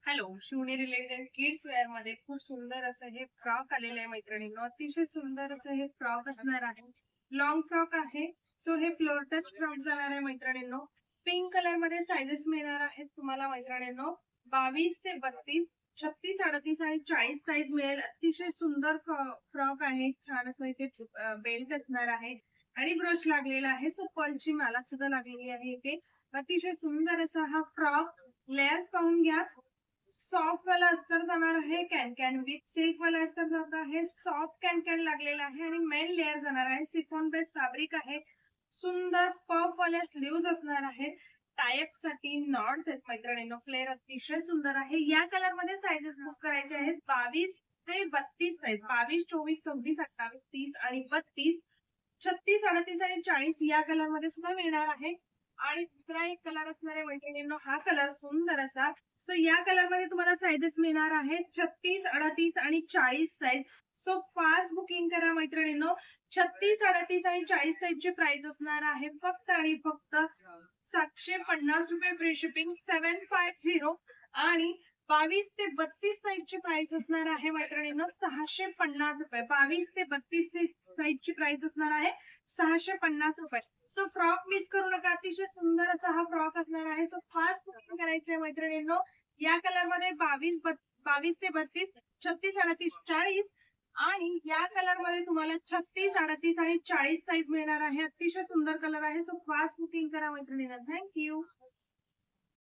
Hello, शिवणी related kids wear मध्ये खूप सुंदर असं हे फ्रॉक आलेलं आहे मैत्रिणींनो. अतिशय सुंदर असं हे फ्रॉक असणार आहे. लॉंग फ्रॉक आहे. सो हे फ्लोर टच फ्रॉक जाणार आहे मैत्रिणींनो. पिंक कलर मध्ये सायझेस मिळणार आहेत तुम्हाला मैत्रिणींनो. 22 ते 32, 36, 38 आणि 40 साईज मिळेल. अतिशय सुंदर फ्रॉक आहे. छान असं इथे बेल्ट असणार आहे आणि ब्रोच लागलेला आहे. सो पर्लची माला सुद्धा लागलेली आहे इथे. अतिशय सुंदर असा हा फ्रॉक. लेयर्स पाहून घ्या. सॉफ्ट वाला अस्तर जाणार आहे. कॅन विथ सिल्क वाला अस्तर जात आहे. सॉफ्ट कॅन लागलेला आहे आणि मेन लेअर जाणार आहे. सिफॉन बेस फॅब्रिक आहे. सुंदर पफ वाल्या स्लीव्ज असणार आहेत. टायप साठी नॉट्स आहेत मैत्रिणींनो. फ्लेअर अतिशय सुंदर आहे. या कलर मध्ये साइजेस बुक करायचे आहेत. 22 ते 32 साईज. 22, 24, 26, 28, 30 आणि 32, 36, 38 आणि 40 या कलर मध्ये सुद्धा मिळणार आहे. आणि दुसरा एक कलर असणार आहे मैत्रिणींनो. हा कलर सुंदर असा. सो या कलर मध्ये तुम्हाला साइजेस मिळणार आहेत 36, 38 आणि 40 साईज. सो फास्ट बुकिंग करा मैत्रिणींनो. 36, 38 आणि 40 साईजची प्राइस असणार आहे फक्त आणि फक्त 750 रुपये फ्री शिपिंग 750. आणि 22 ते 32 साईजची प्राइस असणार आहे मैत्रिणींनो 650 रुपये. 22 ते 32 साईजची प्राइस असणार आहे 650 रुपये. सो फ्रॉक मिस करू नका. अतिशय सुंदर असा हा फ्रॉक असणार आहे. सो फास्ट बुकिंग करायचंय मैत्रिणींनो. या कलर मध्ये 22 ते 32, 36, 38, 40 आणि या कलर मध्ये तुम्हाला 36, 38 आणि 40 साईज मिळणार आहे. अतिशय सुंदर कलर आहे. सो फास्ट बुकिंग करा मैत्रिणींनो. थँक्यू.